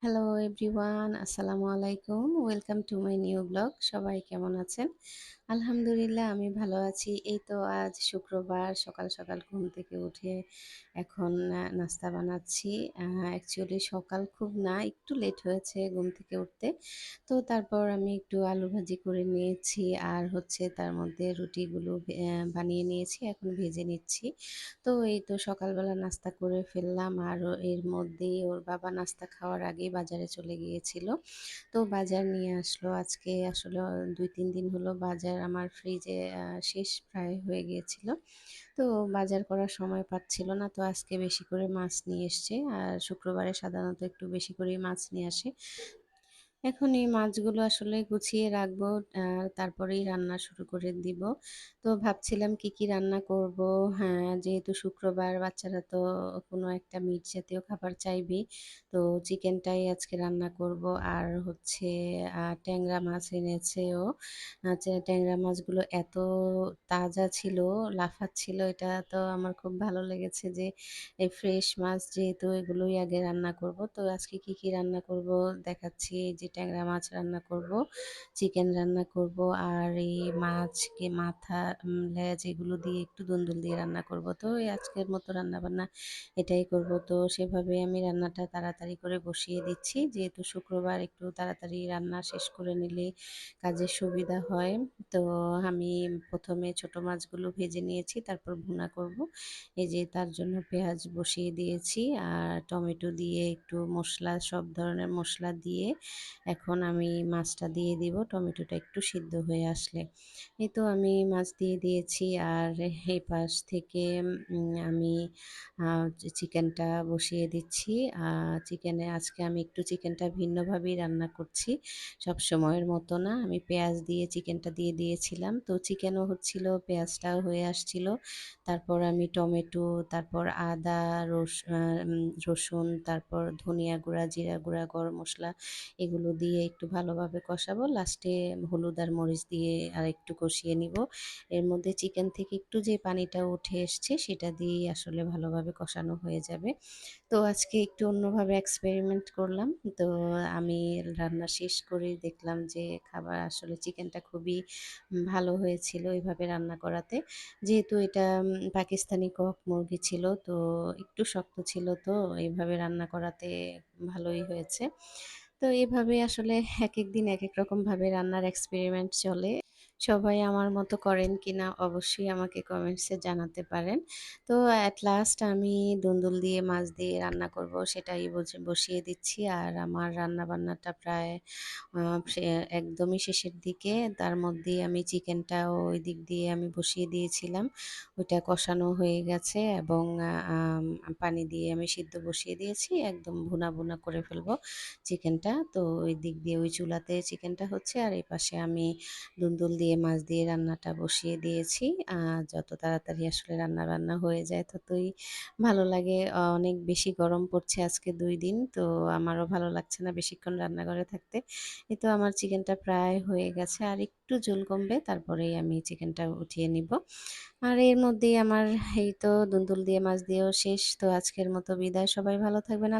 Hello everyone, আসসালামু আলাইকুম। Welcome to my new blog. সবাই কেমন আছেন? আলহামদুলিল্লাহ আমি ভালো আছি। এই তো আজ শুক্রবার সকাল সকাল ঘুম থেকে উঠে এখন নাস্তা বানাচ্ছি। অ্যাকচুয়ালি সকাল খুব না, একটু লেট হয়েছে ঘুম থেকে উঠতে। তো তারপর আমি একটু আলু ভাজি করে নিয়েছি আর হচ্ছে তার মধ্যে রুটিগুলো বানিয়ে নিয়েছি, এখন ভেজে নিচ্ছি। তো এই তো সকালবেলা নাস্তা করে ফেললাম আর এর মধ্যেই ওর বাবা নাস্তা খাওয়ার আগেই বাজারে চলে গিয়েছিল। তো বাজার নিয়ে আসলো আজকে, আসলে ২-৩ দিন হলো বাজার আমার ফ্রিজে শেষ প্রায় হয়ে গিয়েছিল। তো বাজার করার সময় পাচ্ছিল না, তো আজকে বেশি করে মাছ নিয়ে এসছে। আর শুক্রবারে সাধারণত একটু বেশি করেই মাছ নিয়ে আসে। এখন এই মাছগুলো আসলে গুছিয়ে রাখবো, তারপরেই রান্না শুরু করে দিব। তো ভাবছিলাম কি কি রান্না করব। হ্যাঁ, যেহেতু শুক্রবার বাচ্চারা তো কোনো একটা মিট জাতীয় খাবার চাইবেই। তো চিকেনটাই আজকে রান্না করব। আর হচ্ছে ট্যাংরা মাছ এনেছে ও। ট্যাংরা মাছগুলো এত তাজা ছিল, লাফাচ্ছিল, এটা তো আমার খুব ভালো লেগেছে যে এই ফ্রেশ মাছ যেহেতু এগুলোই আগে রান্না করব। তো আজকে কি কি রান্না করব দেখাচ্ছি। এই যে ট্যাংরা মাছ রান্না করব, চিকেন রান্না করব, আর এই মাছকে মাথা লেজ এগুলো দিয়ে একটু দুন্দুল দিয়ে রান্না করব। তো এই আজকের মতো রান্না বান্না এটাই করব। তো সেভাবে আমি রান্নাটা তাড়াতাড়ি করে বসিয়ে দিচ্ছি, যেহেতু শুক্রবার একটু তাড়াতাড়ি রান্না শেষ করে নিলে কাজের সুবিধা হয়। তো আমি প্রথমে ছোট মাছগুলো ভেজে নিয়েছি, তারপর ভুনা করব। এই যে তার জন্য পেঁয়াজ বসিয়ে দিয়েছি আর টমেটো দিয়ে একটু মশলা, সব ধরনের মশলা দিয়ে এখন আমি মাছটা দিয়ে দিব টমেটোটা একটু সিদ্ধ হয়ে আসলে। এই তো আমি মাছ দিয়ে দিয়েছি আর এই পাশ থেকে আমি চিকেনটা বসিয়ে দিচ্ছি। চিকেনে আজকে আমি একটু চিকেনটা ভিন্নভাবেই রান্না করছি, সব সময়ের মতো না। আমি পেঁয়াজ দিয়ে চিকেনটা দিয়ে দিয়েছিলাম, তো চিকেনও হচ্ছিল, পেঁয়াজটাও হয়ে আসছিল। তারপর আমি টমেটো, তারপর আদা, রসুন, তারপর ধনিয়া গুঁড়া, জিরা গুঁড়া, গরম মশলা এগুলো দিয়ে একটু ভালোভাবে কষাবো। লাস্টে হলুদ আর মরিচ দিয়ে আরেকটু কষিয়ে নিব। এর মধ্যে চিকেন থেকে একটু যে পানিটা উঠে এসছে সেটা দিয়েই আসলে ভালোভাবে কষানো হয়ে যাবে। তো আজকে একটু অন্যভাবে এক্সপেরিমেন্ট করলাম। তো আমি রান্না শেষ করে দেখলাম যে খাবার আসলে চিকেনটা খুবই ভালো হয়েছিল এভাবে রান্না করাতে। যেহেতু এটা পাকিস্তানি কক মুরগি ছিল, তো একটু শক্ত ছিল, তো এইভাবে রান্না করাতে ভালোই হয়েছে। তো এভাবে আসলে একেক দিন একেক রকমভাবে রান্নার এক্সপেরিমেন্ট চলে। সবাই আমার মতো করেন কিনা অবশ্যই আমাকে কমেন্টসে জানাতে পারেন। তো এট লাস্ট আমি দুন্দুল দিয়ে মাছ দিয়ে রান্না করব সেটাই বসিয়ে দিচ্ছি। আর আমার রান্নাবান্নাটা প্রায় আ সে একদমই শেষের দিকে। তার মধ্যেই আমি চিকেনটাও ওই দিক দিয়ে আমি বসিয়ে দিয়েছিলাম। ওইটা কষানো হয়ে গেছে এবং পানি দিয়ে আমি সিদ্ধ বসিয়ে দিয়েছি। একদম ভুনা, ভুনা করে ফেলবো চিকেনটা। তো ওই দিক দিয়ে ওই চুলাতে চিকেনটা হচ্ছে আর এই পাশে আমি দুন্দুল দিয়ে মাছ দিয়ে রান্নাটা বসিয়ে দিয়েছি। যত তাড়াতাড়ি আসলে রান্না হয়ে যায় ততই ভালো লাগে। অনেক বেশি গরম পড়ছে আজকে ২ দিন। তো আমারও ভালো লাগছে না বেশিক্ষণ রান্নাঘরে থাকতে। এই তো আমার চিকেনটা প্রায় হয়ে গেছে। আর একটু ঝোল কমবে, তারপরেই আমি চিকেনটা উঠিয়ে নিব। আর এর মধ্যেই আমার এই তো দুন্দুল দিয়ে মাছ দিয়েও শেষ। তো আজকের মতো বিদায়। সবাই ভালো থাকবেন।